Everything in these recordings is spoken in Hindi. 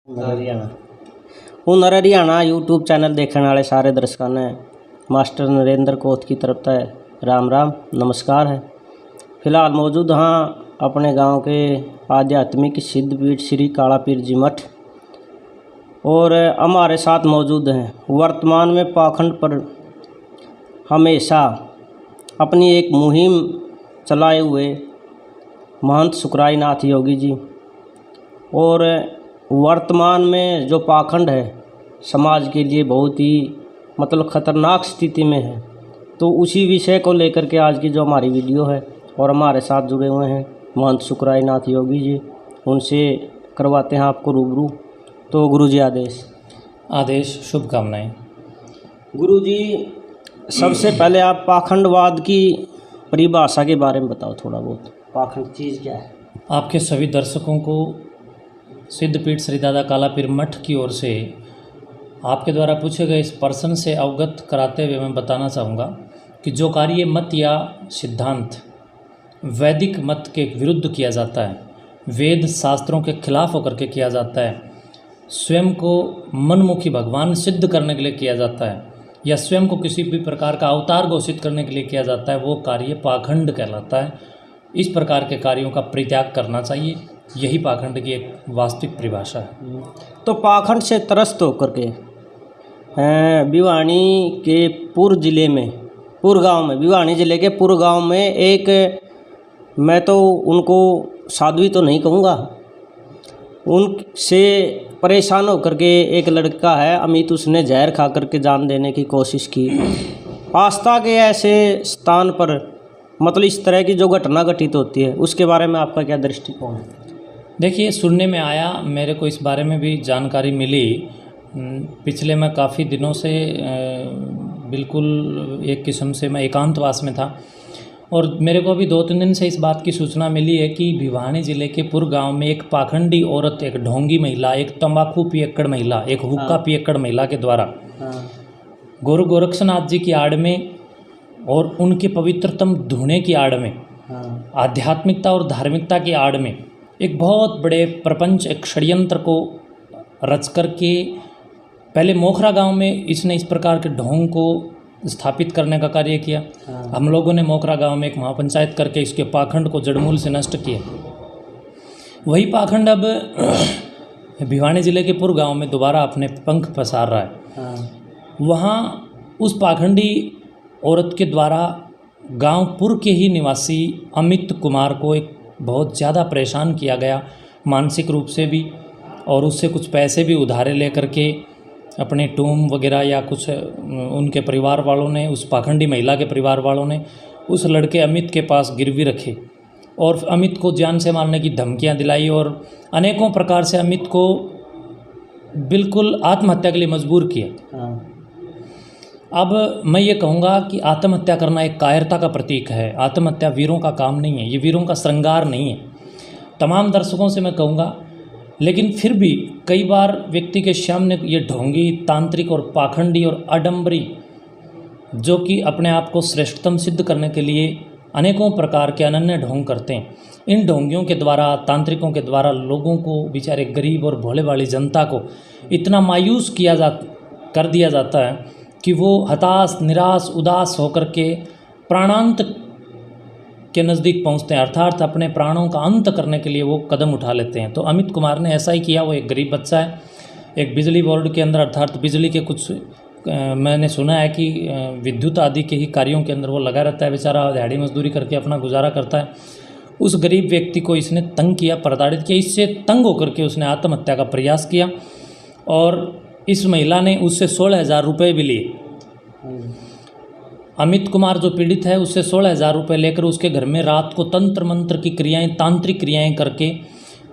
हरियाणा हुनर हरियाणा यूट्यूब चैनल देखने वाले सारे दर्शकों ने मास्टर नरेंद्र कोत की तरफ से राम राम नमस्कार है। फिलहाल मौजूद हाँ अपने गांव के आध्यात्मिक सिद्धपीठ श्री कालापीर जी मठ और हमारे साथ मौजूद हैं वर्तमान में पाखंड पर हमेशा अपनी एक मुहिम चलाए हुए महंत सुखराय नाथ योगी जी और वर्तमान में जो पाखंड है समाज के लिए बहुत ही मतलब ख़तरनाक स्थिति में है, तो उसी विषय को लेकर के आज की जो हमारी वीडियो है और हमारे साथ जुड़े हुए हैं महंत सुखराय नाथ योगी जी, उनसे करवाते हैं आपको रूबरू। तो गुरु जी आदेश शुभकामनाएं। गुरु जी सबसे पहले आप पाखंडवाद की परिभाषा के बारे में बताओ थोड़ा बहुत, पाखंड चीज़ क्या है। आपके सभी दर्शकों को सिद्धपीठ श्री दादा कालापीर मठ की ओर से आपके द्वारा पूछे गए इस प्रश्न से अवगत कराते हुए मैं बताना चाहूँगा कि जो कार्य मत या सिद्धांत वैदिक मत के विरुद्ध किया जाता है, वेद शास्त्रों के खिलाफ होकर के किया जाता है, स्वयं को मनमुखी भगवान सिद्ध करने के लिए किया जाता है या स्वयं को किसी भी प्रकार का अवतार घोषित करने के लिए किया जाता है, वो कार्य पाखंड कहलाता है। इस प्रकार के कार्यों का परित्याग करना चाहिए, यही पाखंड की एक वास्तविक परिभाषा है। तो पाखंड से त्रस्त होकर के भिवानी के पुर जिले में पुर गांव में भिवानी जिले के पुर गांव में एक, मैं तो उनको साध्वी तो नहीं कहूँगा, उनसे परेशान होकर के एक लड़का है अमित, उसने जहर खा करके जान देने की कोशिश की। आस्था के ऐसे स्थान पर मतलब इस तरह की जो घटना घटित होती है उसके बारे में आपका क्या दृष्टिकोण है। देखिए, सुनने में आया, मेरे को इस बारे में भी जानकारी मिली। पिछले मैं काफ़ी दिनों से बिल्कुल एक किस्म से मैं एकांतवास में था और मेरे को अभी 2-3 दिन से इस बात की सूचना मिली है कि भिवानी ज़िले के पुर गांव में एक पाखंडी औरत, एक ढोंगी महिला, एक तंबाकू पियक्कड़ महिला, एक हुक्का पियक्कड़ महिला के द्वारा गुरु गोरक्षनाथ जी की आड़ में और उनके पवित्रतम धुने की आड़ में, आध्यात्मिकता और धार्मिकता की आड़ में एक बहुत बड़े प्रपंच, एक षड्यंत्र को रच करके पहले मोखरा गांव में इसने इस प्रकार के ढोंग को स्थापित करने का कार्य किया। हम लोगों ने मोखरा गांव में एक महापंचायत करके इसके पाखंड को जड़मूल से नष्ट किया। वही पाखंड अब भिवानी जिले के पुर गांव में दोबारा अपने पंख पसार रहा है। वहाँ उस पाखंडी औरत के द्वारा गांव पुर के ही निवासी अमित कुमार को एक बहुत ज़्यादा परेशान किया गया, मानसिक रूप से भी, और उससे कुछ पैसे भी उधारे लेकर के अपने टूम वगैरह या कुछ उनके परिवार वालों ने, उस पाखंडी महिला के परिवार वालों ने उस लड़के अमित के पास गिरवी रखे और अमित को जान से मारने की धमकियां दिलाई और अनेकों प्रकार से अमित को बिल्कुल आत्महत्या के लिए मजबूर किया। अब मैं ये कहूँगा कि आत्महत्या करना एक कायरता का प्रतीक है। आत्महत्या वीरों का काम नहीं है, ये वीरों का श्रृंगार नहीं है। तमाम दर्शकों से मैं कहूँगा, लेकिन फिर भी कई बार व्यक्ति के सामने ये ढोंगी, तांत्रिक और पाखंडी और आडंबरी, जो कि अपने आप को श्रेष्ठतम सिद्ध करने के लिए अनेकों प्रकार के अनन्य ढोंग करते हैं, इन ढोंगियों के द्वारा, तांत्रिकों के द्वारा लोगों को, बेचारे गरीब और भोले वाली जनता को इतना मायूस कर दिया जाता है कि वो हताश, निराश, उदास होकर के प्राणांत के नज़दीक पहुंचते हैं, अर्थात अपने प्राणों का अंत करने के लिए वो कदम उठा लेते हैं। तो अमित कुमार ने ऐसा ही किया। वो एक गरीब बच्चा है, एक बिजली बोर्ड के अंदर, अर्थात बिजली के कुछ मैंने सुना है कि विद्युत आदि के ही कार्यों के अंदर वो लगा रहता है, बेचारा दिहाड़ी मजदूरी करके अपना गुजारा करता है। उस गरीब व्यक्ति को इसने तंग किया, प्रताड़ित किया। इससे तंग होकर के उसने आत्महत्या का प्रयास किया और इस महिला ने उससे 16,000 रुपये भी लिए। अमित कुमार जो पीड़ित है उससे 16,000 रुपये लेकर उसके घर में रात को तंत्र मंत्र की क्रियाएं, तांत्रिक क्रियाएं करके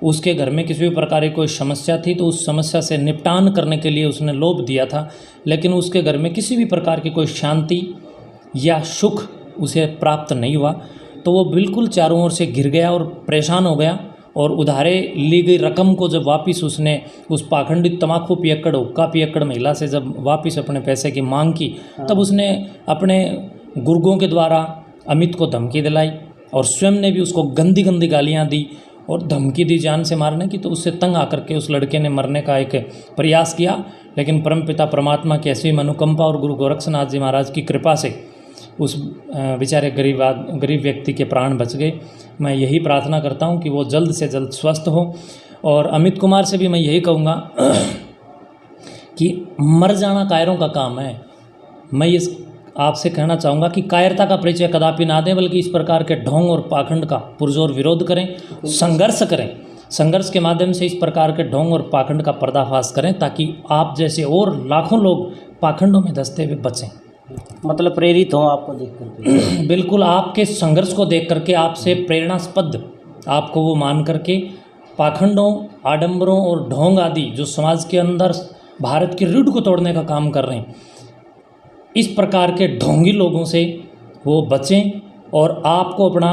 उसके घर में किसी भी प्रकार की कोई समस्या थी तो उस समस्या से निपटान करने के लिए उसने लोभ दिया था, लेकिन उसके घर में किसी भी प्रकार की कोई शांति या सुख उसे प्राप्त नहीं हुआ। तो वो बिल्कुल चारों ओर से घिर गया और परेशान हो गया और उधारे ली गई रकम को जब वापस उसने उस पाखंडी तम्बाकू पियक्कड़, हुक्का पियक्कड़ महिला से जब वापस अपने पैसे की मांग की, तब उसने अपने गुर्गों के द्वारा अमित को धमकी दिलाई और स्वयं ने भी उसको गंदी गंदी गालियां दी और धमकी दी जान से मारने की। तो उससे तंग आकर के उस लड़के ने मरने का एक प्रयास किया, लेकिन परमपिता परमात्मा की ऐसी अनुकंपा और गुरु गोरक्षनाथ जी महाराज की कृपा से उस बेचारे गरीब व्यक्ति के प्राण बच गए। मैं यही प्रार्थना करता हूँ कि वो जल्द से जल्द स्वस्थ हो। और अमित कुमार से भी मैं यही कहूँगा कि मर जाना कायरों का काम है। मैं ये आपसे कहना चाहूँगा कि कायरता का परिचय कदापि ना दें, बल्कि इस प्रकार के ढोंग और पाखंड का पुरजोर विरोध करें, संघर्ष करें। संघर्ष के माध्यम से इस प्रकार के ढोंग और पाखंड का पर्दाफाश करें, ताकि आप जैसे और लाखों लोग पाखंडों में धंसते हुए बचें। मतलब प्रेरित हो आपको देख करके। बिल्कुल, आपके संघर्ष को देख करके, आपसे प्रेरणास्पद आपको वो मान करके पाखंडों, आडंबरों और ढोंग आदि जो समाज के अंदर भारत की रीढ़ को तोड़ने का काम कर रहे हैं, इस प्रकार के ढोंगी लोगों से वो बचें और आपको अपना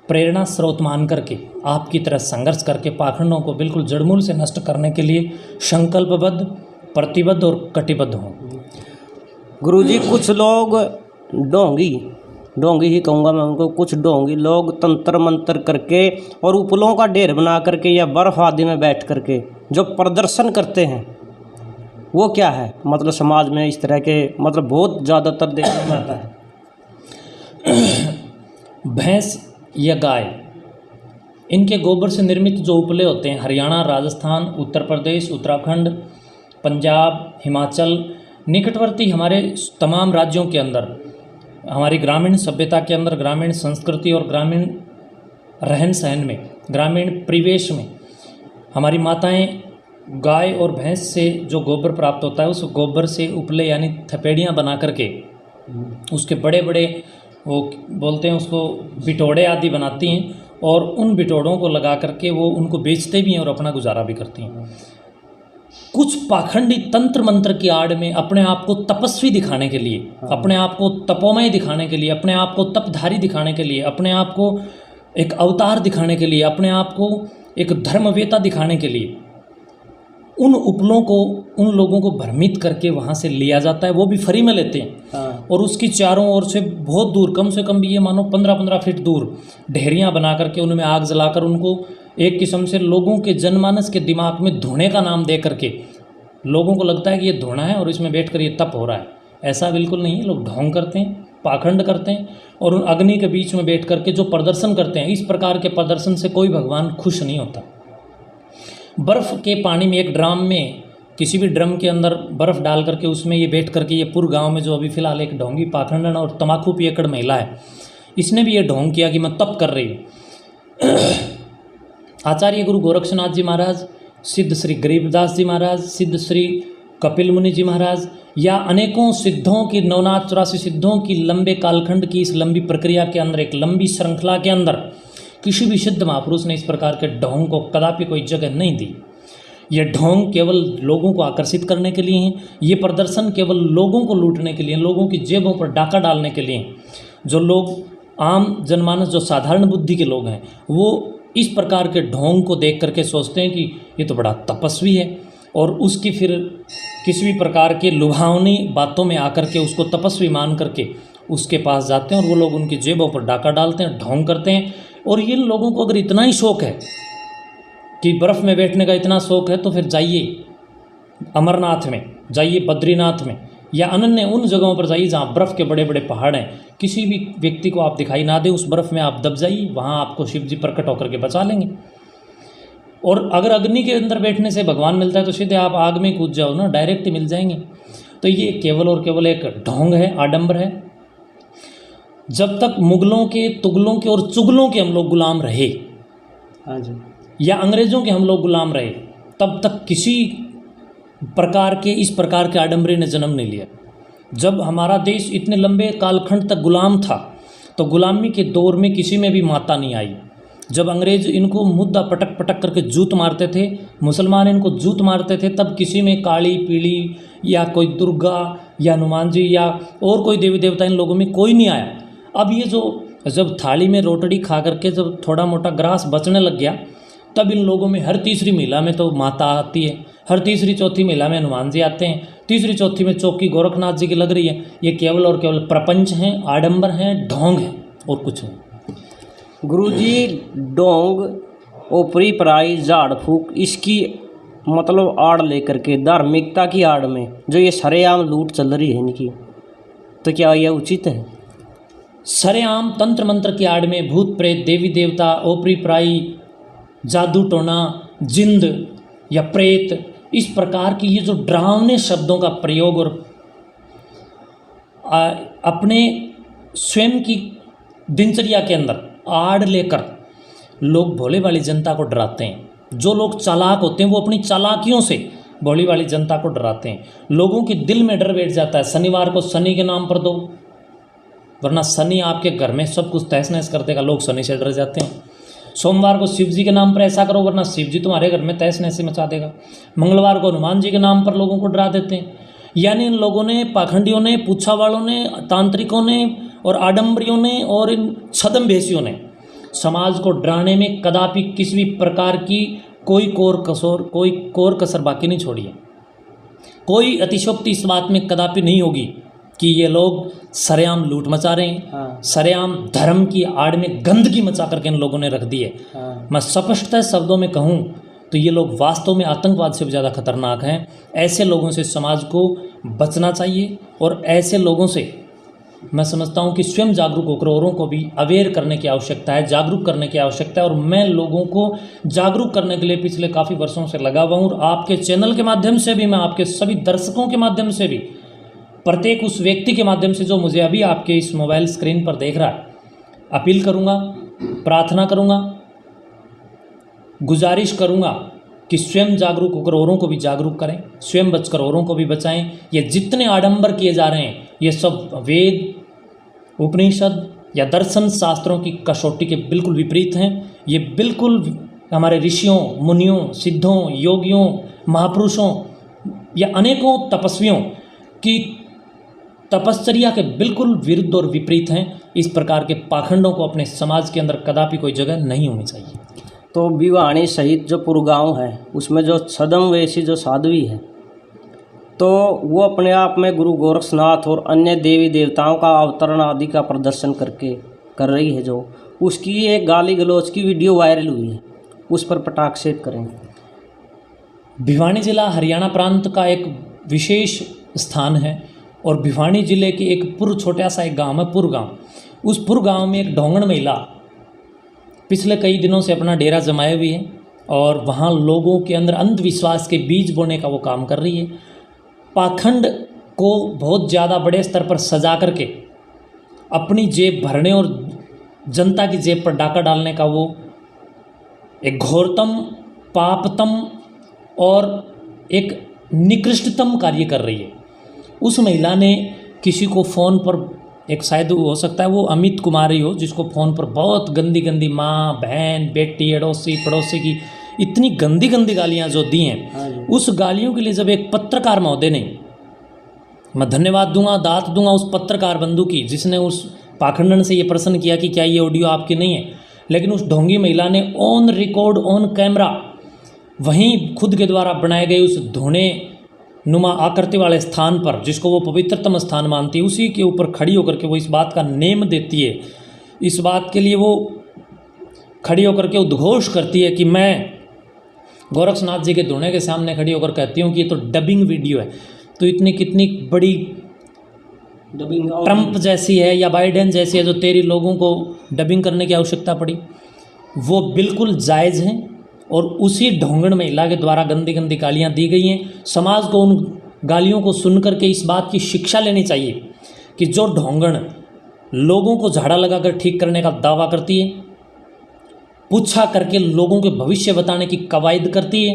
प्रेरणा स्रोत मान करके आपकी तरह संघर्ष करके पाखंडों को बिल्कुल जड़मूल से नष्ट करने के लिए संकल्पबद्ध, प्रतिबद्ध और कटिबद्ध हों। गुरुजी, कुछ लोग ढोंगी ही कहूँगा मैं उनको, कुछ ढोंगी लोग तंत्र मंत्र करके और उपलों का ढेर बना करके या बर्फ आदि में बैठ करके जो प्रदर्शन करते हैं, वो क्या है? मतलब समाज में इस तरह के मतलब बहुत ज़्यादातर देखा जाता है। भैंस या गाय, इनके गोबर से निर्मित जो उपले होते हैं, हरियाणा, राजस्थान, उत्तर प्रदेश, उत्तराखंड, पंजाब, हिमाचल, निकटवर्ती हमारे तमाम राज्यों के अंदर, हमारी ग्रामीण सभ्यता के अंदर, ग्रामीण संस्कृति और ग्रामीण रहन सहन में, ग्रामीण परिवेश में हमारी माताएं गाय और भैंस से जो गोबर प्राप्त होता है, उस गोबर से उपले यानी थपेड़ियाँ बना करके उसके बड़े बड़े वो बोलते हैं उसको बिटोड़े आदि बनाती हैं, और उन बिटोड़ों को लगा करके वो उनको बेचते भी हैं और अपना गुजारा भी करती हैं। कुछ पाखंडी तंत्र मंत्र की आड़ में अपने आप को तपस्वी दिखाने के लिए, अपने आप को तपोमय दिखाने के लिए, अपने आप को तपधारी दिखाने के लिए, अपने आप को एक अवतार दिखाने के लिए, अपने आप को एक धर्मवेता दिखाने के लिए उन उपलों को, उन लोगों को भ्रमित करके वहाँ से लिया जाता है। वो भी फ्री में लेते हैं और उसकी चारों ओर से बहुत दूर, कम से कम भी ये मानो 15-15 फीट दूर ढेरियाँ बना करके उनमें आग जलाकर उनको एक किस्म से लोगों के जनमानस के दिमाग में धुएं का नाम दे करके लोगों को लगता है कि ये धुआं है और इसमें बैठकर ये तप हो रहा है। ऐसा बिल्कुल नहीं है। लोग ढोंग करते हैं, पाखंड करते हैं और उन अग्नि के बीच में बैठ करके जो प्रदर्शन करते हैं, इस प्रकार के प्रदर्शन से कोई भगवान खुश नहीं होता। बर्फ़ के पानी में, एक ड्राम में, किसी भी ड्रम के अंदर बर्फ़ डाल करके उसमें ये बैठ करके, ये पूर्व गाँव में जो अभी फ़िलहाल एक ढोंगी पाखंडन और तम्बाकू पियक्कड़ महिला है, इसने भी ये ढोंग किया कि मैं तप कर रही हूँ। आचार्य गुरु गोरक्षनाथ जी महाराज, सिद्ध श्री गरीबदास जी महाराज, सिद्ध श्री कपिल मुनि जी महाराज, या अनेकों सिद्धों की 984 सिद्धों की लंबे कालखंड की इस लंबी प्रक्रिया के अंदर, एक लंबी श्रृंखला के अंदर किसी भी सिद्ध महापुरुष ने इस प्रकार के ढोंग को कदापि कोई जगह नहीं दी। ये ढोंग केवल लोगों को आकर्षित करने के लिए हैं, ये प्रदर्शन केवल लोगों को लूटने के लिए, लोगों की जेबों पर डाका डालने के लिए। जो लोग आम जनमानस, जो साधारण बुद्धि के लोग हैं, वो इस प्रकार के ढोंग को देख करके सोचते हैं कि ये तो बड़ा तपस्वी है, और उसकी फिर किसी भी प्रकार के लुभावनी बातों में आकर के उसको तपस्वी मान करके उसके पास जाते हैं और वो लोग उनकी जेबों पर डाका डालते हैं, ढोंग करते हैं। और ये लोगों को अगर इतना ही शौक है कि बर्फ़ में बैठने का इतना शौक है, तो फिर जाइए अमरनाथ में, जाइए बद्रीनाथ में, या अन्य उन जगहों पर जाइए जहाँ बर्फ़ के बड़े बड़े पहाड़ हैं। किसी भी व्यक्ति को आप दिखाई ना दें, उस बर्फ़ में आप दब जाइए, वहाँ आपको शिव जी प्रकट होकर के बचा लेंगे। और अगर अग्नि के अंदर बैठने से भगवान मिलता है तो सीधे आप आग में कूद जाओ ना, डायरेक्ट ही मिल जाएंगे। तो ये केवल और केवल एक ढोंग है, आडंबर है। जब तक मुगलों के, तुगलों के और चुगलों के हम लोग गुलाम रहे, हाँ जी, या अंग्रेज़ों के हम लोग गुलाम रहे, तब तक किसी प्रकार के, इस प्रकार के आडंबरी ने जन्म नहीं लिया। जब हमारा देश इतने लंबे कालखंड तक गुलाम था, तो गुलामी के दौर में किसी में भी माता नहीं आई। जब अंग्रेज इनको मुद्दा पटक पटक करके जूत मारते थे, मुसलमान इनको जूत मारते थे, तब किसी में काली पीली या कोई दुर्गा या हनुमान जी या और कोई देवी देवता इन लोगों में कोई नहीं आया। अब ये जो जब थाली में रोटड़ी खा करके जब थोड़ा मोटा ग्रास बचने लग गया, तब इन लोगों में हर तीसरी महिला में तो माता आती है, हर तीसरी चौथी महिला में हनुमान जी आते हैं, तीसरी चौथी में चौकी गोरखनाथ जी की लग रही है। ये केवल और केवल प्रपंच हैं, आडंबर हैं, ढोंग हैं और कुछ नहीं। गुरुजी, ढोंग ओपरी पराई झाड़ फूक इसकी मतलब आड़ लेकर के धार्मिकता की आड़ में जो ये सरेआम लूट चल रही है इनकी, तो क्या यह उचित है? सरेआम तंत्र मंत्र की आड़ में भूत प्रेत, देवी देवता, ओपरी पराई, जादू टोना, जिंद या प्रेत, इस प्रकार की ये जो डरावने शब्दों का प्रयोग और अपने स्वयं की दिनचर्या के अंदर आड़ लेकर लोग भोले वाली जनता को डराते हैं। जो लोग चालाक होते हैं वो अपनी चालाकियों से भोली वाली जनता को डराते हैं। लोगों के दिल में डर बैठ जाता है, शनिवार को शनि के नाम पर दो, वरना शनि आपके घर में सब कुछ तहस नहस कर देगा। लोग शनि से डर जाते हैं। सोमवार को शिव जी के नाम पर ऐसा करो, वरना शिव जी तुम्हारे घर में तहस नहस मचा देगा। मंगलवार को हनुमान जी के नाम पर लोगों को डरा देते हैं। यानी इन लोगों ने, पाखंडियों ने, पूछा वालों ने, तांत्रिकों ने और आडम्बरियों ने और इन छद्मवेशियों ने समाज को डराने में कदापि किसी भी प्रकार की कोई कोर कसर बाकी नहीं छोड़ी है। कोई अतिशयोक्ति इस बात में कदापि नहीं होगी कि ये लोग सरेआम लूट मचा रहे हैं। हाँ। सरेआम धर्म की आड़ में गंदगी मचा करके इन लोगों ने रख दी है। हाँ। मैं स्पष्ट शब्दों में कहूँ तो ये लोग वास्तव में आतंकवाद से भी ज़्यादा खतरनाक हैं। ऐसे लोगों से समाज को बचना चाहिए और ऐसे लोगों से मैं समझता हूँ कि स्वयं जागरूक होकर औरों को भी अवेयर करने की आवश्यकता है, जागरूक करने की आवश्यकता है। और मैं लोगों को जागरूक करने के लिए पिछले काफ़ी वर्षों से लगा हुआ हूँ और आपके चैनल के माध्यम से भी, मैं आपके सभी दर्शकों के माध्यम से भी, प्रत्येक उस व्यक्ति के माध्यम से जो मुझे अभी आपके इस मोबाइल स्क्रीन पर देख रहा है, अपील करूँगा, प्रार्थना करूँगा, गुजारिश करूँगा कि स्वयं जागरूक होकर औरों को भी जागरूक करें, स्वयं बचकर औरों को भी बचाएं। ये जितने आडंबर किए जा रहे हैं ये सब वेद, उपनिषद या दर्शन शास्त्रों की कसौटी के बिल्कुल विपरीत हैं। ये बिल्कुल हमारे ऋषियों, मुनियों, सिद्धों, योगियों, महापुरुषों या अनेकों तपस्वियों की तपश्चर्या के बिल्कुल विरुद्ध और विपरीत हैं। इस प्रकार के पाखंडों को अपने समाज के अंदर कदापि कोई जगह नहीं होनी चाहिए। तो भिवानी सहित जो पुरगांव है उसमें जो छद्मवेशी जो साध्वी है, तो वो अपने आप में गुरु गोरक्षनाथ और अन्य देवी देवताओं का अवतरण आदि का प्रदर्शन कर रही है, जो उसकी एक गाली गलौज की वीडियो वायरल हुई है, उस पर कटाक्षेप करें। भिवानी जिला हरियाणा प्रांत का एक विशेष स्थान है और भिवानी जिले के एक छोटा सा एक गांव है पुरगांव। उस पुरगांव में एक ढोंगण महिला पिछले कई दिनों से अपना डेरा जमाए हुई है और वहाँ लोगों के अंदर अंधविश्वास के बीज बोने का वो काम कर रही है। पाखंड को बहुत ज़्यादा बड़े स्तर पर सजा करके अपनी जेब भरने और जनता की जेब पर डाका डालने का वो एक घोरतम, पापतम और एक निकृष्टतम कार्य कर रही है। उस महिला ने किसी को फ़ोन पर, एक शायद हो सकता है वो अमित कुमारी हो, जिसको फ़ोन पर बहुत गंदी गंदी माँ, बहन, बेटी, अड़ोसी पड़ोसी की इतनी गंदी गंदी गालियाँ जो दी हैं, उस गालियों के लिए जब एक पत्रकार महोदय ने, मैं धन्यवाद दूंगा, दात दूंगा उस पत्रकार बंधु की जिसने उस पाखंडन से ये प्रश्न किया कि क्या ये ऑडियो आपकी नहीं है, लेकिन उस ढोंगी महिला ने ऑन रिकॉर्ड, ऑन कैमरा, वहीं खुद के द्वारा बनाए गए उस धोने नुमा आकृति वाले स्थान पर, जिसको वो पवित्रतम स्थान मानती है, उसी के ऊपर खड़ी होकर के वो इस बात का नेम देती है। इस बात के लिए वो खड़ी होकर के उद्घोष करती है कि मैं गोरक्षनाथ जी के धोने के सामने खड़ी होकर कहती हूँ कि ये तो डबिंग वीडियो है। तो इतनी कितनी बड़ी डबिंग ट्रंप जैसी है या बाइडेन जैसी है जो तेरी लोगों को डबिंग करने की आवश्यकता पड़ी, वो बिल्कुल जायज़ हैं। और उसी ढोंगण महिला के द्वारा गंदी गंदी गालियाँ दी गई हैं। समाज को उन गालियों को सुन करके इस बात की शिक्षा लेनी चाहिए कि जो ढोंगण लोगों को झाड़ा लगाकर ठीक करने का दावा करती है, पूछा करके लोगों के भविष्य बताने की कवायद करती है,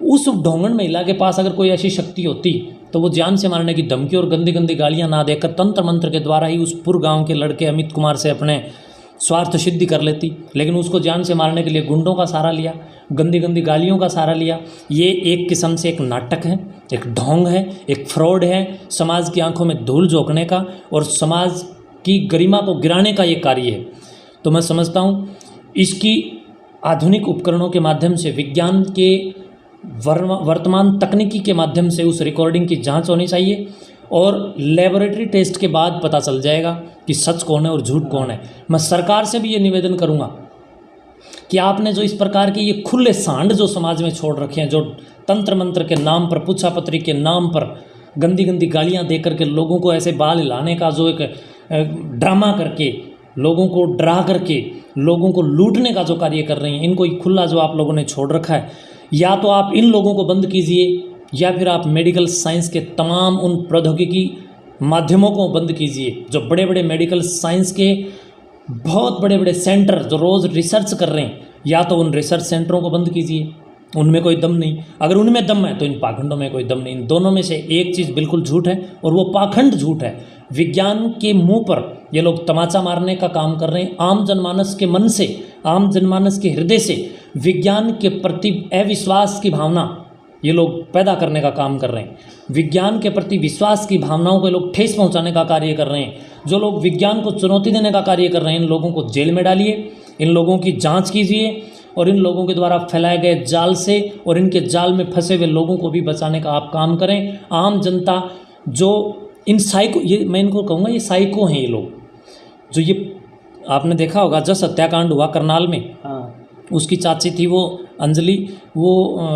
उस ढोंगण महिला के पास अगर कोई ऐसी शक्ति होती तो वो जान से मारने की धमकी और गंदी गंदी गालियाँ ना देकर तंत्र मंत्र के द्वारा ही उस पुरगांव के लड़के अमित कुमार से अपने स्वार्थ सिद्धि कर लेती। लेकिन उसको जान से मारने के लिए गुंडों का सहारा लिया, गंदी गंदी गालियों का सहारा लिया। ये एक किस्म से एक नाटक है, एक ढोंग है, एक फ्रॉड है, समाज की आंखों में धूल झोंकने का और समाज की गरिमा को गिराने का ये कार्य है। तो मैं समझता हूँ इसकी आधुनिक उपकरणों के माध्यम से, विज्ञान के वर्तमान तकनीकी के माध्यम से उस रिकॉर्डिंग की जांच होनी चाहिए और लेबोरेटरी टेस्ट के बाद पता चल जाएगा कि सच कौन है और झूठ कौन है। मैं सरकार से भी ये निवेदन करूंगा कि आपने जो इस प्रकार के ये खुले सांड जो समाज में छोड़ रखे हैं, जो तंत्र मंत्र के नाम पर, पुच्छापत्री के नाम पर गंदी गंदी गालियां दे करके लोगों को ऐसे बाल हिलाने का जो एक ड्रामा करके, लोगों को डरा करके, लोगों को लूटने का जो कार्य कर रही हैं, इनको खुला जो आप लोगों ने छोड़ रखा है, या तो आप इन लोगों को बंद कीजिए, या फिर आप मेडिकल साइंस के तमाम उन प्रौद्योगिकी माध्यमों को बंद कीजिए। जो बड़े बड़े मेडिकल साइंस के बहुत बड़े बड़े सेंटर जो रोज़ रिसर्च कर रहे हैं, या तो उन रिसर्च सेंटरों को बंद कीजिए, उनमें कोई दम नहीं। अगर उनमें दम है तो इन पाखंडों में कोई दम नहीं। इन दोनों में से एक चीज़ बिल्कुल झूठ है, और वो पाखंड झूठ है। विज्ञान के मुंह पर ये लोग तमाचा मारने का काम कर रहे हैं। आम जनमानस के मन से, आम जनमानस के हृदय से विज्ञान के प्रति अविश्वास की भावना ये लोग पैदा करने का काम कर रहे हैं। विज्ञान के प्रति विश्वास की भावनाओं को लोग ठेस पहुंचाने का कार्य कर रहे हैं। जो लोग विज्ञान को चुनौती देने का कार्य कर रहे हैं, इन लोगों को जेल में डालिए, इन लोगों की जांच कीजिए, और इन लोगों के द्वारा फैलाए गए जाल से और इनके जाल में फंसे हुए लोगों को भी बचाने का आप काम करें। आम जनता जो इन साइको, ये मैं इनको कहूँगा ये साइको हैं ये लोग। जो ये आपने देखा होगा जस हत्याकांड हुआ करनाल में, उसकी चाची थी वो अंजलि, वो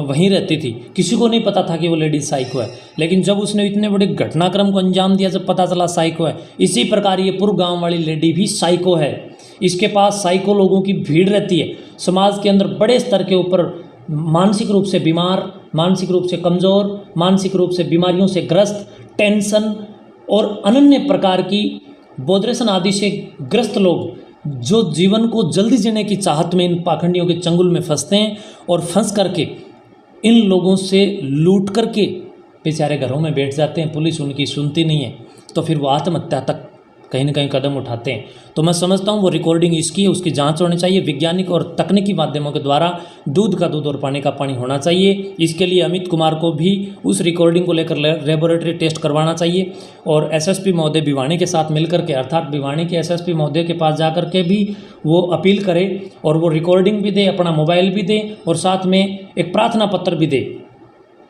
वहीं रहती थी, किसी को नहीं पता था कि वो लेडी साइको है। लेकिन जब उसने इतने बड़े घटनाक्रम को अंजाम दिया, जब पता चला साइको है। इसी प्रकार ये पूर्व गांव वाली लेडी भी साइको है। इसके पास साइको लोगों की भीड़ रहती है। समाज के अंदर बड़े स्तर के ऊपर मानसिक रूप से बीमार, मानसिक रूप से कमज़ोर, मानसिक रूप से बीमारियों से ग्रस्त, टेंशन और अनन्य प्रकार की बोधरेशन आदि से ग्रस्त लोग, जो जीवन को जल्दी जीने की चाहत में इन पाखंडियों के चंगुल में फंसते हैं, और फंस करके इन लोगों से लूट करके बेचारे घरों में बैठ जाते हैं। पुलिस उनकी सुनती नहीं है, तो फिर वो आत्महत्या तक कहीं ना कहीं कदम उठाते हैं। तो मैं समझता हूँ वो रिकॉर्डिंग इसकी है, उसकी जांच होनी चाहिए। वैज्ञानिक और तकनीकी माध्यमों के द्वारा दूध का दूध और पानी का पानी होना चाहिए। इसके लिए अमित कुमार को भी उस रिकॉर्डिंग को लेकर लेबोरेटरी टेस्ट करवाना चाहिए, और एसएसपी महोदय भिवानी के साथ मिलकर के, अर्थात भिवानी के एसएसपी महोदय के पास जाकर के भी वो अपील करे, और वो रिकॉर्डिंग भी दे, अपना मोबाइल भी दे, और साथ में एक प्रार्थना पत्र भी दे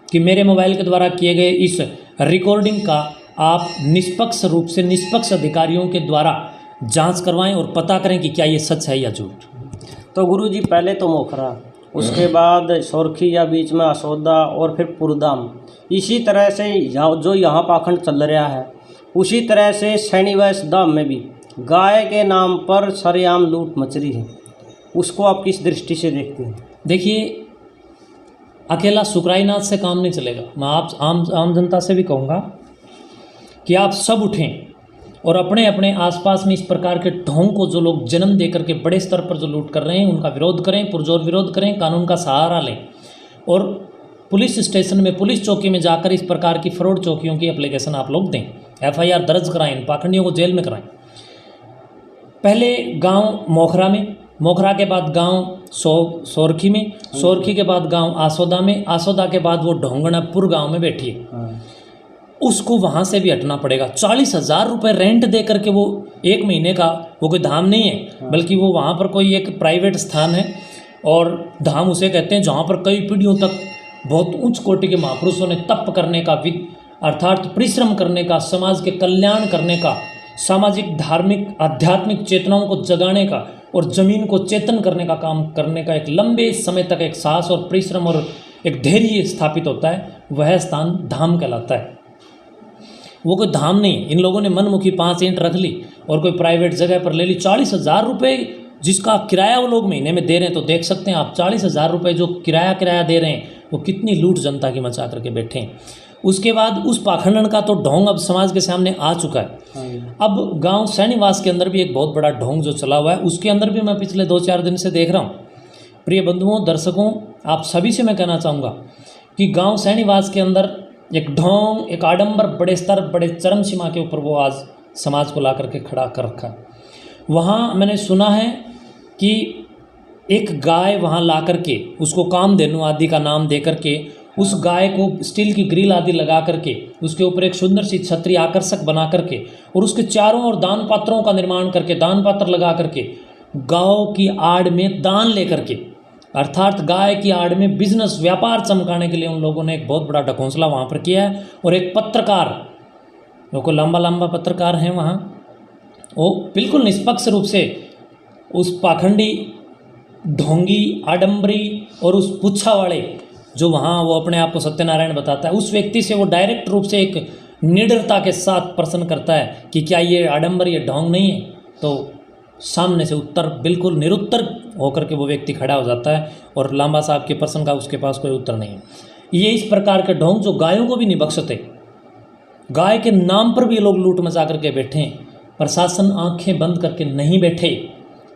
कि मेरे मोबाइल के द्वारा किए गए इस रिकॉर्डिंग का आप निष्पक्ष रूप से निष्पक्ष अधिकारियों के द्वारा जांच करवाएं और पता करें कि क्या ये सच है या झूठ। तो गुरुजी पहले तो मोखरा, उसके बाद सोरखी या बीच में असोदा, और फिर पुरदाम। इसी तरह से जो यहाँ पाखंड चल रहा है, उसी तरह से सैनीवैस दाम में भी गाय के नाम पर सरेआम लूट मच रही है। उसको आप किस दृष्टि से देखते हैं? देखिए, अकेला सुकराईनाथ से काम नहीं चलेगा। मैं आप आम जनता से भी कहूँगा कि आप सब उठें और अपने अपने आसपास में इस प्रकार के ढोंग को जो लोग जन्म दे करके बड़े स्तर पर जो लूट कर रहे हैं, उनका विरोध करें, पुरजोर विरोध करें, कानून का सहारा लें, और पुलिस स्टेशन में, पुलिस चौकी में जाकर इस प्रकार की फ्रॉड चौकियों की एप्लीकेशन आप लोग दें, एफआईआर दर्ज कराएं, इन पाखंडियों को जेल में कराएं। पहले गांव मोखरा में, मोखरा के बाद गांव सोरखी में, सोरखी के बाद गांव आसोदा में, आसोदा के बाद वो ढोंगनापुर गांव में बैठिए, उसको वहाँ से भी हटना पड़ेगा। 40,000 रुपये रेंट दे करके, वो एक महीने का, वो कोई धाम नहीं है, बल्कि वो वहाँ पर कोई एक प्राइवेट स्थान है, और धाम उसे कहते हैं जहाँ पर कई पीढ़ियों तक बहुत उच्च कोटि के महापुरुषों ने तप करने का, अर्थात परिश्रम करने का, समाज के कल्याण करने का, सामाजिक धार्मिक आध्यात्मिक चेतनाओं को जगाने का और ज़मीन को चेतन करने का काम करने का एक लंबे समय तक एक साहस और परिश्रम और एक धैर्य स्थापित होता है, वह स्थान धाम कहलाता है। वो कोई धाम नहीं। इन लोगों ने मनमुखी 5 ईंट रख ली और कोई प्राइवेट जगह पर ले ली। 40,000 रुपये जिसका किराया वो लोग महीने में दे रहे हैं, तो देख सकते हैं आप 40,000 रुपये जो किराया दे रहे हैं, वो कितनी लूट जनता की मचा करके बैठे हैं। उसके बाद उस पाखंडन का तो ढोंग अब समाज के सामने आ चुका है। अब गांव सैनीवास के अंदर भी एक बहुत बड़ा ढोंग जो चला हुआ है, उसके अंदर भी मैं पिछले 2-4 दिन से देख रहा हूँ। प्रिय बंधुओं, दर्शकों, आप सभी से मैं कहना चाहूँगा कि गांव सैनीवास के अंदर एक ढोंग, एक आडंबर बड़े स्तर, बड़े चरम सीमा के ऊपर वो आज समाज को ला करके खड़ा कर रखा है। वहाँ मैंने सुना है कि एक गाय वहाँ ला करके, उसको कामधेनु आदि का नाम दे करके, उस गाय को स्टील की ग्रिल आदि लगा करके, उसके ऊपर एक सुंदर सी छतरी आकर्षक बना करके, और उसके चारों ओर दान पात्रों का निर्माण करके, दान पात्र लगा करके, गायों की आड़ में दान लेकर के, अर्थात गाय की आड़ में बिजनेस व्यापार चमकाने के लिए उन लोगों ने एक बहुत बड़ा ढकोंसला वहाँ पर किया है। और एक पत्रकार, जो को लंबा पत्रकार हैं वहाँ, वो बिल्कुल निष्पक्ष रूप से उस पाखंडी ढोंगी, आडंबरी और उस पुच्छा वाले जो वहाँ वो अपने आप को सत्यनारायण बताता है, उस व्यक्ति से वो डायरेक्ट रूप से एक निडरता के साथ प्रश्न करता है कि क्या ये आडंबर, ये ढोंग नहीं है, तो सामने से उत्तर बिल्कुल निरुत्तर होकर के वो व्यक्ति खड़ा हो जाता है और लांबा साहब के प्रश्न का उसके पास कोई उत्तर नहीं है। ये इस प्रकार के ढोंग जो गायों को भी नहीं बख्शते, गाय के नाम पर भी ये लोग लूट मचा करके बैठे हैं। प्रशासन आंखें बंद करके नहीं बैठे।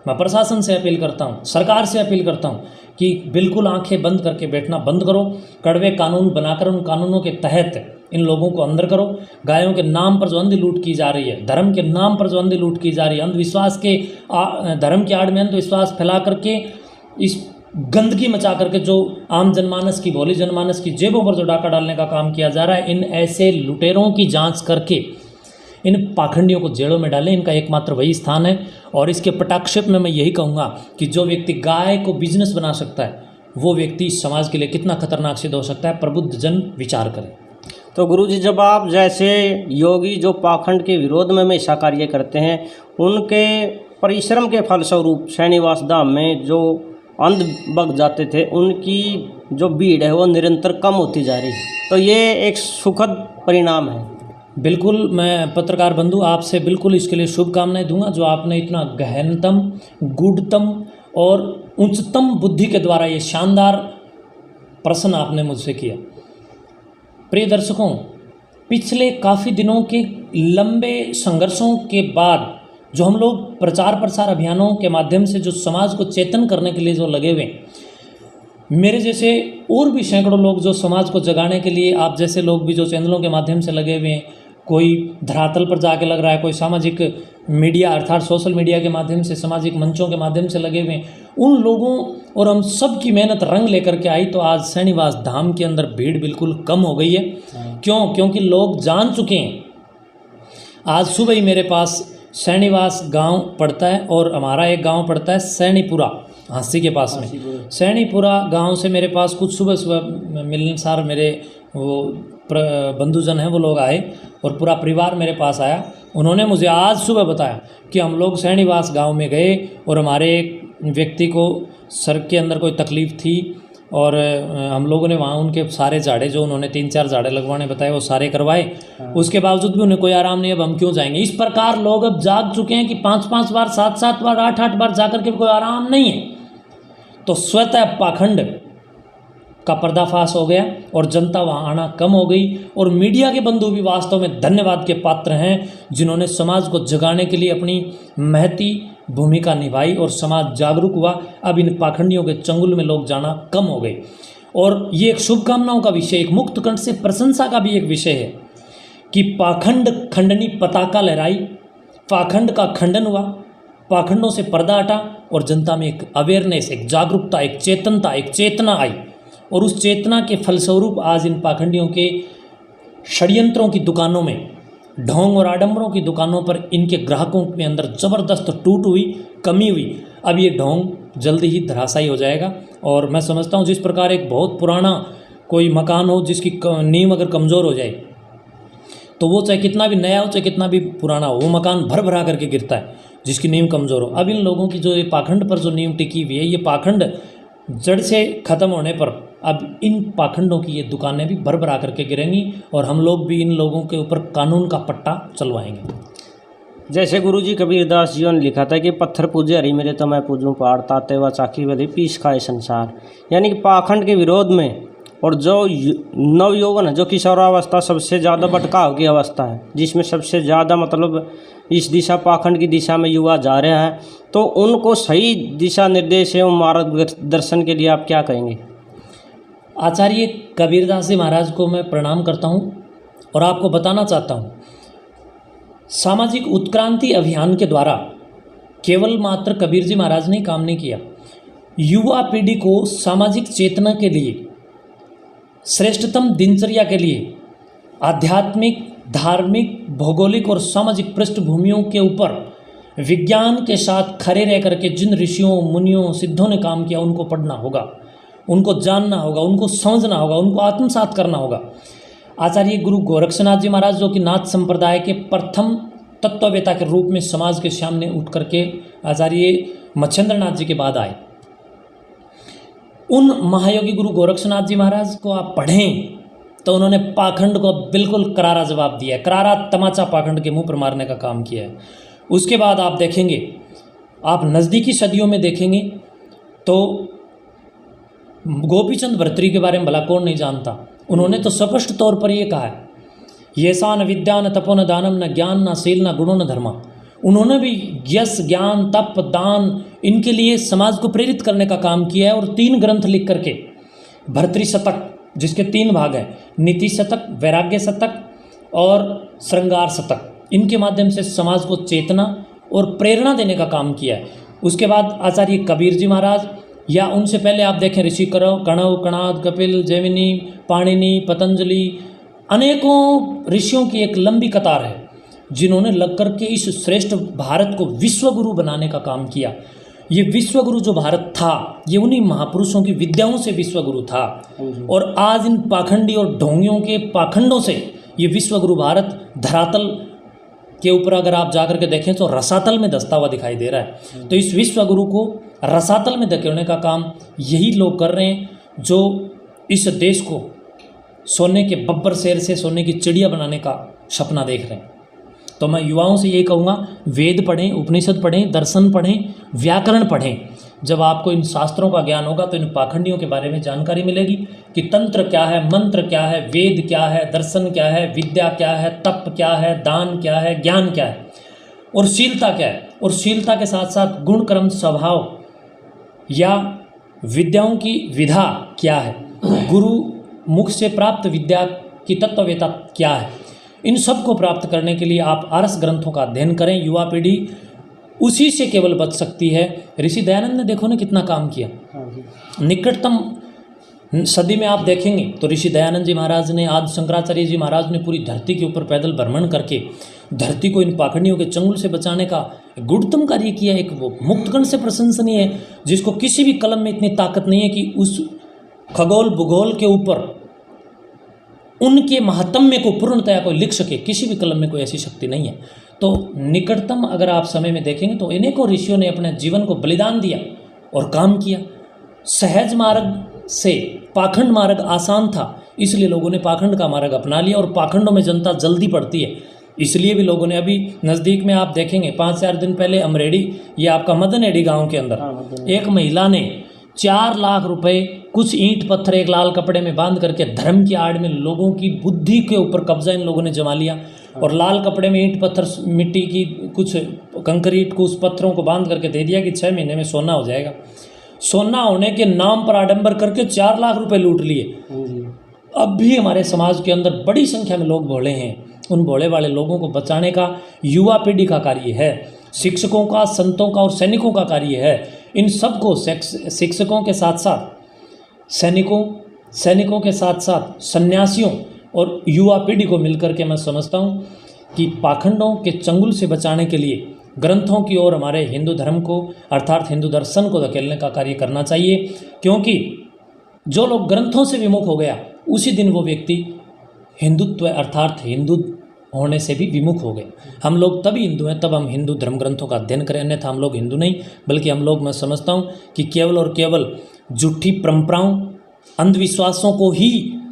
मैं प्रशासन से अपील करता हूँ, सरकार से अपील करता हूँ कि बिल्कुल आंखें बंद करके बैठना बंद करो। कड़वे कानून बनाकर उन कानूनों के तहत इन लोगों को अंदर करो। गायों के नाम पर जो अंधी लूट की जा रही है, धर्म के नाम पर जो अंधी लूट की जा रही है, अंधविश्वास के धर्म की आड़ में अंधविश्वास फैला करके, इस गंदगी मचा करके जो आम जनमानस की, भोली जनमानस की जेबों पर जो डाका डालने का काम किया जा रहा है, इन ऐसे लुटेरों की जांच करके इन पाखंडियों को जेलों में डालें। इनका एकमात्र वही स्थान है। और इसके पटाक्षेप में मैं यही कहूँगा कि जो व्यक्ति गाय को बिजनेस बना सकता है, वो व्यक्ति समाज के लिए कितना खतरनाक सिद्ध हो सकता है। प्रबुद्ध जन विचार करें। तो गुरुजी, जब आप जैसे योगी जो पाखंड के विरोध में हमेशा कार्य करते हैं, उनके परिश्रम के फलस्वरूप श्रीनिवास धाम में जो अंध बग जाते थे, उनकी जो भीड़ है वो निरंतर कम होती जा रही है, तो ये एक सुखद परिणाम है। बिल्कुल, मैं पत्रकार बंधु आपसे बिल्कुल इसके लिए शुभकामनाएं दूंगा, जो आपने इतना गहनतम, गूढ़तम और उच्चतम बुद्धि के द्वारा ये शानदार प्रश्न आपने मुझसे किया। प्रिय दर्शकों, पिछले काफ़ी दिनों के लंबे संघर्षों के बाद जो हम लोग प्रचार प्रसार अभियानों के माध्यम से जो समाज को चेतन करने के लिए जो लगे हुए, मेरे जैसे और भी सैकड़ों लोग जो समाज को जगाने के लिए, आप जैसे लोग भी जो चैनलों के माध्यम से लगे हुए हैं, कोई धरातल पर जाके लग रहा है, कोई सामाजिक मीडिया अर्थात सोशल मीडिया के माध्यम से, सामाजिक मंचों के माध्यम से लगे हुए हैं, उन लोगों और हम सब की मेहनत रंग लेकर के आई तो आज श्रीनिवास धाम के अंदर भीड़ बिल्कुल कम हो गई है। क्यों? क्योंकि लोग जान चुके हैं। आज सुबह ही मेरे पास श्रीनिवास गांव पड़ता है और हमारा एक गांव पड़ता है सैनीपुरा, हांसी के पास में। सैनीपुरा गांव से मेरे पास कुछ सुबह सुबह मिलनसार मेरे वो बंधुजन हैं, वो लोग आए और पूरा परिवार मेरे पास आया। उन्होंने मुझे आज सुबह बताया कि हम लोग श्रीनिवास गांव में गए और हमारे एक व्यक्ति को सर के अंदर कोई तकलीफ़ थी और हम लोगों ने वहाँ उनके सारे झाड़े, जो उन्होंने 3-4 झाड़े लगवाने बताए, वो सारे करवाए। उसके बावजूद भी उन्हें कोई आराम नहीं। अब हम क्यों जाएंगे? इस प्रकार लोग अब जाग चुके हैं कि 5-5 बार, 7-7 बार, 8-8 बार जाकर के कोई आराम नहीं है। तो स्वतः पाखंड का पर्दाफाश हो गया और जनता वहाँ आना कम हो गई। और मीडिया के बंधु भी वास्तव में धन्यवाद के पात्र हैं, जिन्होंने समाज को जगाने के लिए अपनी महती भूमिका निभाई और समाज जागरूक हुआ। अब इन पाखंडियों के चंगुल में लोग जाना कम हो गए। और ये एक शुभकामनाओं का विषय, एक मुक्त कंठ से प्रशंसा का भी एक विषय है कि पाखंड खंडनी पताका लहराई, पाखंड का खंडन हुआ, पाखंडों से पर्दा हटा और जनता में एक अवेयरनेस, एक जागरूकता, एक चेतनता, एक चेतना आई। और उस चेतना के फलस्वरूप आज इन पाखंडियों के षड्यंत्रों की दुकानों में, ढोंग और आडंबरों की दुकानों पर इनके ग्राहकों के अंदर ज़बरदस्त टूट हुई, कमी हुई। अब ये ढोंग जल्दी ही धराशायी हो जाएगा। और मैं समझता हूँ जिस प्रकार एक बहुत पुराना कोई मकान हो जिसकी नींव अगर कमज़ोर हो जाए तो वो चाहे कितना भी नया हो, चाहे कितना भी पुराना हो, वो मकान भर भरा करके गिरता है जिसकी नींव कमज़ोर हो। अब इन लोगों की जो ये पाखंड पर जो नींव टिकी हुई है, ये पाखंड जड़ से ख़त्म होने पर अब इन पाखंडों की ये दुकानें भी भर भरा करके गिरेंगी और हम लोग भी इन लोगों के ऊपर कानून का पट्टा चलवाएंगे। जैसे गुरुजी कबीरदास जी ने लिखा था कि पत्थर पूजे हरि मेरे तो मैं पूजूं पहाड़, ताते व चाकी वाली पीस खाए संसार। यानी कि पाखंड के विरोध में और जो नवयौवन है, जो किशोरावस्था सबसे ज़्यादा भटकाव की अवस्था है, जिसमें सबसे ज़्यादा मतलब इस दिशा पाखंड की दिशा में युवा जा रहे हैं, तो उनको सही दिशा निर्देश एवं मार्गदर्शन के लिए आप क्या कहेंगे? आचार्य कबीरदास जी महाराज को मैं प्रणाम करता हूँ और आपको बताना चाहता हूँ, सामाजिक उत्क्रांति अभियान के द्वारा केवल मात्र कबीर जी महाराज ने काम नहीं किया। युवा पीढ़ी को सामाजिक चेतना के लिए, श्रेष्ठतम दिनचर्या के लिए, आध्यात्मिक, धार्मिक, भौगोलिक और सामाजिक पृष्ठभूमियों के ऊपर विज्ञान के साथ खड़े रह करके जिन ऋषियों, मुनियों, सिद्धों ने काम किया, उनको पढ़ना होगा, उनको जानना होगा, उनको समझना होगा, उनको आत्मसात करना होगा। आचार्य गुरु गोरक्षनाथ जी महाराज, जो कि नाथ संप्रदाय के प्रथम तत्ववेता के रूप में समाज के सामने उठ करके आचार्य मच्छेंद्रनाथ जी के बाद आए, उन महायोगी गुरु गोरक्षनाथ जी महाराज को आप पढ़ें तो उन्होंने पाखंड को बिल्कुल करारा जवाब दिया है, करारा तमाचा पाखंड के मुंह पर मारने का काम किया है। उसके बाद आप देखेंगे, आप नज़दीकी सदियों में देखेंगे तो गोपीचंद भर्तृहरि के बारे में भला कौन नहीं जानता। उन्होंने तो स्पष्ट तौर पर ये कहा है, ये सा न विद्या न तपो न दानम न ज्ञान न शील न गुणो न धर्मा। उन्होंने भी यश ज्ञान तप दान इनके लिए समाज को प्रेरित करने का काम किया है। और 3 ग्रंथ लिख करके, भर्तृहरि शतक जिसके 3 भाग हैं, नीति शतक, वैराग्य शतक और श्रृंगार शतक, इनके माध्यम से समाज को चेतना और प्रेरणा देने का काम किया है। उसके बाद आचार्य कबीर जी महाराज, या उनसे पहले आप देखें ऋषि कणव, कणाद, कपिल, जैमिनी, पाणिनि, पतंजलि, अनेकों ऋषियों की एक लंबी कतार है जिन्होंने लग कर के इस श्रेष्ठ भारत को विश्व गुरु बनाने का काम किया। ये विश्व गुरु जो भारत था, ये उन्हीं महापुरुषों की विद्याओं से विश्व गुरु था। और आज इन पाखंडी और ढोंगियों के पाखंडों से ये विश्व गुरु भारत धरातल के ऊपर अगर आप जाकर के देखें तो रसातल में धंसता हुआ दिखाई दे रहा है। तो इस विश्व गुरु को रसातल में धकेलने का काम यही लोग कर रहे हैं जो इस देश को सोने के बब्बर शेर से सोने की चिड़िया बनाने का सपना देख रहे हैं। तो मैं युवाओं से यही कहूँगा, वेद पढ़ें, उपनिषद पढ़ें, दर्शन पढ़ें, व्याकरण पढ़ें। जब आपको इन शास्त्रों का ज्ञान होगा तो इन पाखंडियों के बारे में जानकारी मिलेगी कि तंत्र क्या है, मंत्र क्या है, वेद क्या है, दर्शन क्या है, विद्या क्या है, तप क्या है, दान क्या है, ज्ञान क्या है और शीलता क्या है। और शीलता के साथ साथ गुण कर्म स्वभाव या विद्याओं की विधा क्या है, गुरु मुख से प्राप्त विद्या की तत्ववेता क्या है, इन सब को प्राप्त करने के लिए आप आरस ग्रंथों का अध्ययन करें। युवा पीढ़ी उसी से केवल बच सकती है। ऋषि दयानंद ने देखो ने कितना काम किया। निकटतम सदी में आप देखेंगे तो ऋषि दयानंद जी महाराज ने, आदि शंकराचार्य जी महाराज ने पूरी धरती के ऊपर पैदल भ्रमण करके धरती को इन पाखंडियों के चंगुल से बचाने का गुणतम कार्य किया। एक वो मुक्तगण से प्रशंसनीय है जिसको किसी भी कलम में इतनी ताकत नहीं है कि उस खगोल भूगोल के ऊपर उनके महात्म्य को पूर्णतया कोई लिख सके। किसी भी कलम में कोई ऐसी शक्ति नहीं है। तो निकटतम अगर आप समय में देखेंगे तो अनेकों ऋषियों ने अपने जीवन को बलिदान दिया और काम किया। सहज मार्ग से पाखंड मार्ग आसान था, इसलिए लोगों ने पाखंड का मार्ग अपना लिया और पाखंडों में जनता जल्दी पड़ती है। इसलिए भी लोगों ने अभी नज़दीक में आप देखेंगे 5-4 दिन पहले अमरेडी, ये आपका मदनहेड़ी गांव के अंदर एक महिला ने 4 लाख रुपए कुछ ईंट पत्थर एक लाल कपड़े में बांध करके धर्म की आड़ में लोगों की बुद्धि के ऊपर कब्जा इन लोगों ने जमा लिया और लाल कपड़े में ईंट पत्थर मिट्टी की कुछ कंक्रीट को उस पत्थरों को बांध करके दे दिया कि 6 महीने में सोना हो जाएगा। सोना होने के नाम पर आडंबर करके 4 लाख रुपए लूट लिए। अब भी हमारे समाज के अंदर बड़ी संख्या में लोग भोले हैं। उन भोले वाले लोगों को बचाने का युवा पीढ़ी का कार्य है, शिक्षकों का, संतों का और सैनिकों का कार्य है। इन सबको शिक्षकों के साथ साथ सैनिकों के साथ साथ सन्यासियों और युवा पीढ़ी को मिलकर के मैं समझता हूँ कि पाखंडों के चंगुल से बचाने के लिए ग्रंथों की ओर हमारे हिंदू धर्म को अर्थात हिंदू दर्शन को धकेलने का कार्य करना चाहिए। क्योंकि जो लोग ग्रंथों से विमुख हो गया उसी दिन वो व्यक्ति हिंदुत्व अर्थात हिंदू होने से भी विमुख हो गए। हम लोग तभी हिंदू हैं तब हम हिंदू धर्म ग्रंथों का अध्ययन करें, अन्यथा हम लोग हिंदू नहीं, बल्कि हम लोग, मैं समझता हूँ कि केवल और केवल झूठी परंपराओं अंधविश्वासों को ही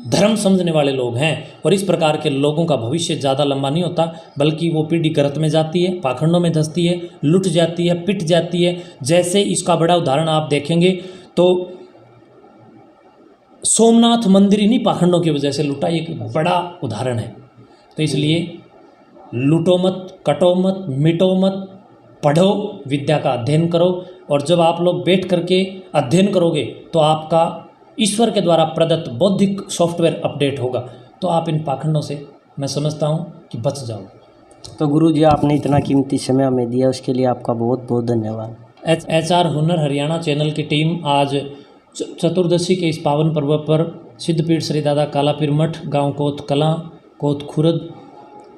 धर्म समझने वाले लोग हैं। और इस प्रकार के लोगों का भविष्य ज़्यादा लंबा नहीं होता, बल्कि वो पीढ़ी गर्त में जाती है, पाखंडों में धंसती है, लुट जाती है, पिट जाती है। जैसे इसका बड़ा उदाहरण आप देखेंगे तो सोमनाथ मंदिर इन्हीं पाखंडों की वजह से लुटा, एक बड़ा उदाहरण है। तो इसलिए लूटो मत, कटो मत, मिटो मत, पढ़ो, विद्या का अध्ययन करो। और जब आप लोग बैठ करके अध्ययन करोगे तो आपका ईश्वर के द्वारा प्रदत्त बौद्धिक सॉफ्टवेयर अपडेट होगा, तो आप इन पाखंडों से मैं समझता हूँ कि बच जाओगे। तो गुरु जी, आपने इतना कीमती समय हमें दिया, उसके लिए आपका बहुत बहुत धन्यवाद। HR हुनर हरियाणा चैनल की टीम आज चतुर्दशी के इस पावन पर्व पर सिद्धपीठ श्री दादा कालापीर मठ, गांव कोत कलां, कोत खुर्द,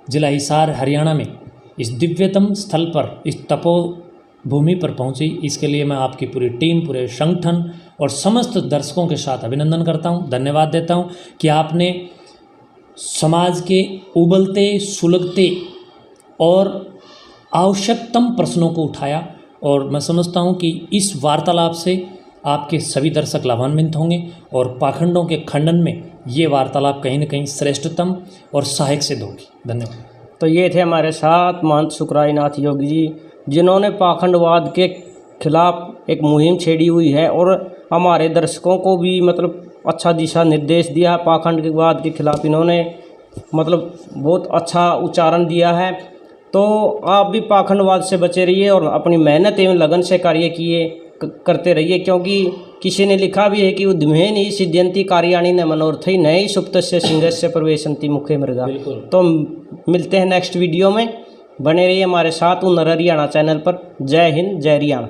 जिला हिसार, हरियाणा में इस दिव्यतम स्थल पर, इस तपो भूमि पर पहुंची। इसके लिए मैं आपकी पूरी टीम, पूरे संगठन और समस्त दर्शकों के साथ अभिनंदन करता हूं, धन्यवाद देता हूं कि आपने समाज के उबलते, सुलगते और आवश्यकतम प्रश्नों को उठाया। और मैं समझता हूं कि इस वार्तालाप से आपके सभी दर्शक लाभान्वित होंगे और पाखंडों के खंडन में ये वार्तालाप कहीं न कहीं श्रेष्ठतम और सहायक सिद्ध होगी। धन्यवाद। तो ये थे हमारे साथ महंत सुखरायनाथ योगी जी, जिन्होंने पाखंडवाद के खिलाफ एक मुहिम छेड़ी हुई है और हमारे दर्शकों को भी मतलब अच्छा दिशा निर्देश दिया। पाखंडवाद के खिलाफ इन्होंने मतलब बहुत अच्छा उच्चारण दिया है। तो आप भी पाखंडवाद से बचे रहिए और अपनी मेहनत एवं लगन से कार्य करते रहिए, क्योंकि किसी ने लिखा भी है कि उद्यमेन ही सिद्ध्यन्ति कार्याणि न मनोरथै नए सुप्तस्य सिंहस्य प्रवेशन्ति मुखे मृगा। तो मिलते हैं नेक्स्ट वीडियो में, बने रहिए हमारे साथ उन्नर हरियाणा चैनल पर। जय हिंद, जय हरियाणा।